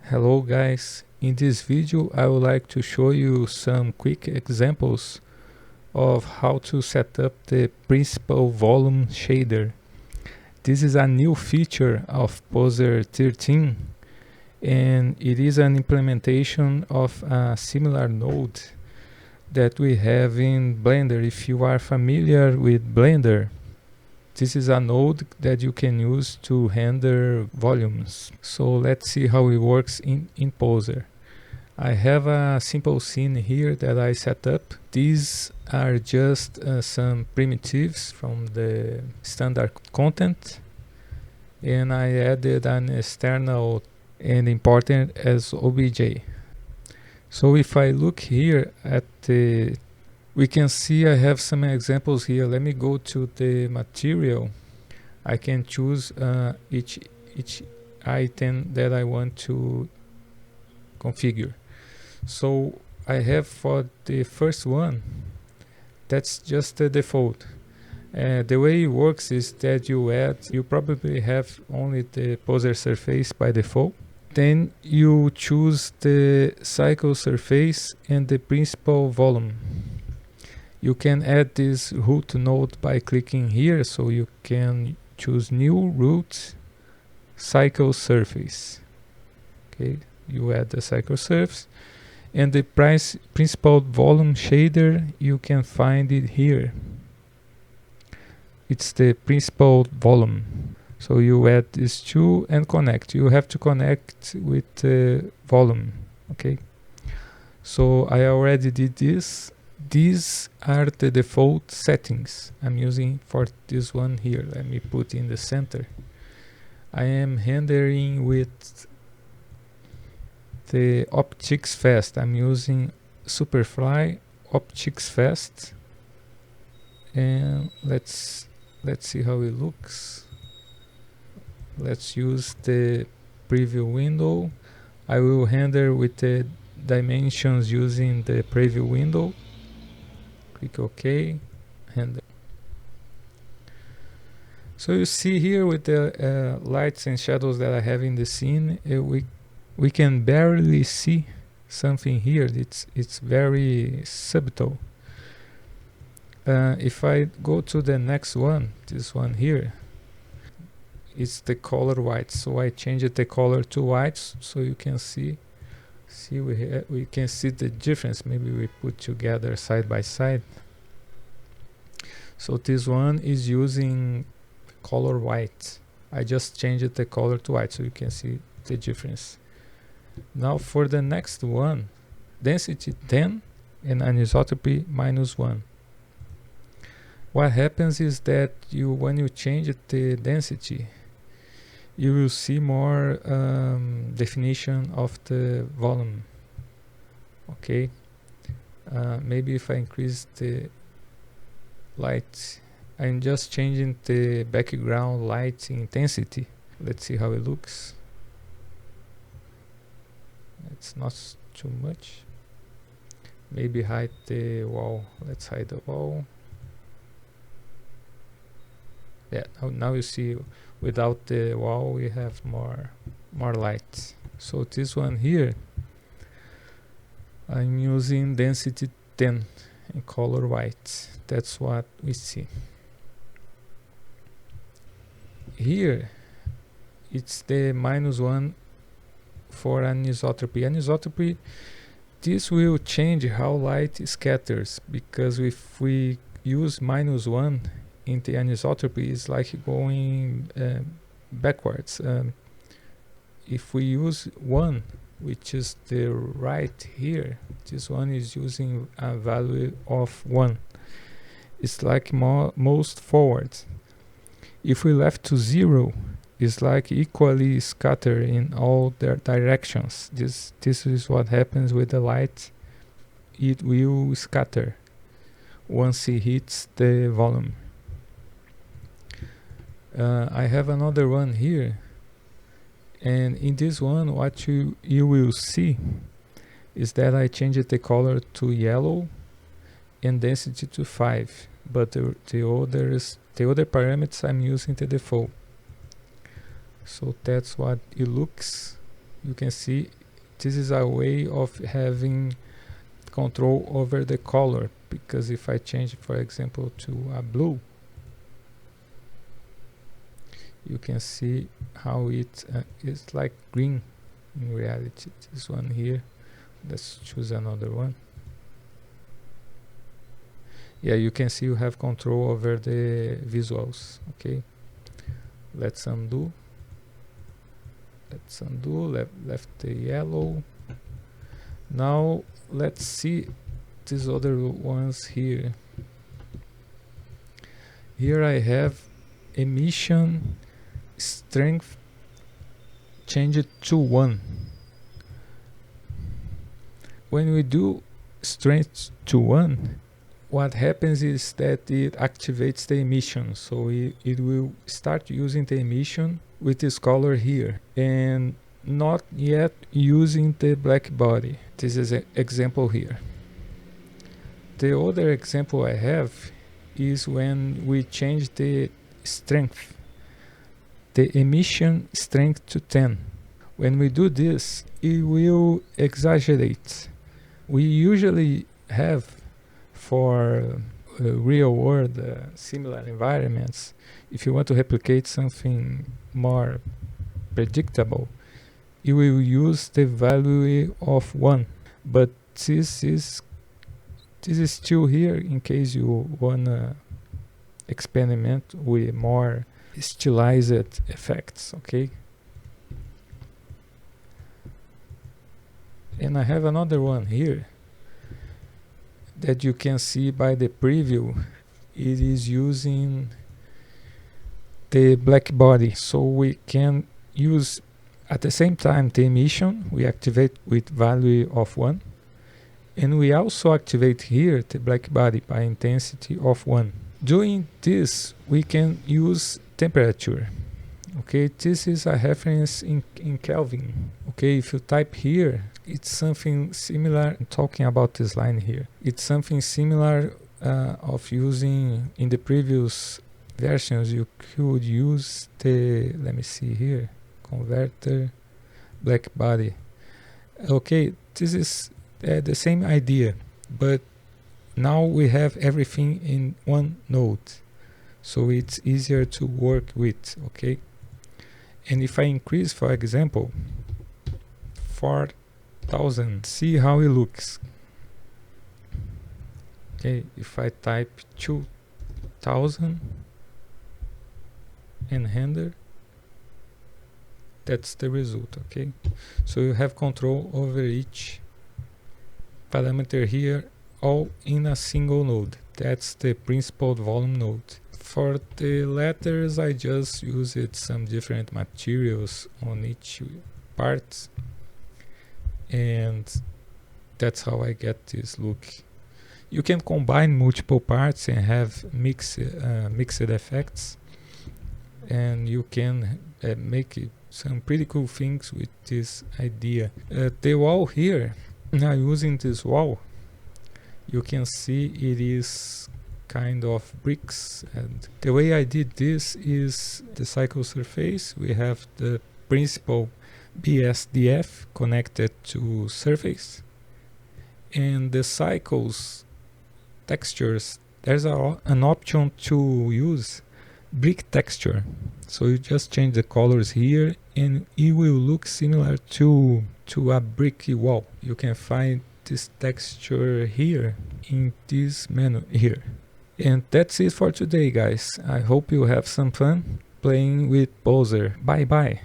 Hello guys, in this video I would like to show you some quick examples of how to set up the PrincipledVolume Shader. This is a new feature of Poser 13 and it is an implementation of a similar node that we have in Blender. If you are familiar with Blender, this is a node that you can use to render volumes. So let's see how it works in Poser. I have a simple scene here that I set up. These are just some primitives from the standard content, and I added an external and important as obj. So if I look here at the, we can see I have some examples here. Let me go to the material. I can choose each item that I want to configure. So I have for the first one, that's just the default. The way it works is that you probably have only the poser surface by default. Then you choose the cycle surface and the principal volume. You can add this root node by clicking here, so you can choose new root cycle surface. Okay, you add the cycle surface, and the PrincipledVolume Shader, you can find it here. It's the PrincipledVolume. So you add these two and connect. You have to connect with the volume. Okay. So I already did this. These are the default settings I'm using for this one here. Let me put in the center. I am rendering with the optics fast. I'm using Superfly optics fast, and let's see how it looks. Let's use the preview window. I will render with the dimensions using the preview window. Click OK, render. So you see here with the lights and shadows that I have in the scene, we can barely see something here. It's very subtle. If I go to the next one, this one here, it's the color white. So I changed the color to white so you can see we can see the difference. Maybe we put together side by side. So this one is using color white. I just changed the color to white so you can see the difference. Now for the next one, density 10 and anisotropy -1. What happens is that when you change the density, you will see more definition of the volume. Okay, maybe if I increase the light, I'm just changing the background light intensity. Let's see how it looks. It's not too much. Maybe hide the wall. Let's hide the wall. Yeah, now you see without the wall we have more light. So this one here, I'm using density 10 and color white. That's what we see. Here it's the -1 for anisotropy. Anisotropy, this will change how light scatters, because if we use -1 in the anisotropy, it's like going backwards. If we use 1, which is the right here, this one is using a value of 1. It's like most forward. If we left to 0, it's like equally scattered in all their directions. This is what happens with the light. It will scatter once it hits the volume. I have another one here, and in this one what you will see is that I changed the color to yellow and density to 5, but the other parameters I'm using the default. So that's what it looks you can see this is a way of having control over the color, because if I change, for example, to a blue, you can see how it is like green in reality. This one here, let's choose another one. Yeah, you can see you have control over the visuals. Okay, let's undo. Let's undo, left the yellow. Now let's see these other ones here. Here I have emission strength changed to 1. When we do strength to 1, what happens is that it activates the emission, so it will start using the emission with this color here and not yet using the black body. This is an example here. The other example I have is when we change the strength, the emission strength to 10. When we do this, it will exaggerate. We usually have, for real world similar environments, if you want to replicate something more predictable, you will use the value of 1. But this is still here in case you wanna experiment with more stylized effects. Okay, and I have another one here that you can see by the preview. It is using the black body, so we can use at the same time the emission we activate with value of 1, and we also activate here the black body by intensity of 1. Doing this, we can use temperature. Okay, this is a reference in Kelvin. Okay, if you type here, it's something similar. Talking about this line here, it's something similar of using in the previous versions. You could use the, let me see here, converter, black body. Okay, this is the same idea, but now we have everything in one node, so it's easier to work with. Okay, and if I increase, for example, 4,000, see how it looks. Okay, if I type 2,000 and enter, that's the result. Okay, so you have control over each parameter here, all in a single node. That's the principled volume node. For the letters, I just used some different materials on each part, and that's how I get this look. You can combine multiple parts and have mixed effects, and you can make some pretty cool things with this idea. The wall here, now using this wall, you can see it is kind of bricks, and the way I did this is the cycle surface. We have the principal BSDF connected to surface, and the cycles textures, there's an option to use brick texture, so you just change the colors here and it will look similar to a brick wall. You can find this texture here in this menu here. And that's it for today, guys. I hope you have some fun playing with Poser. Bye bye.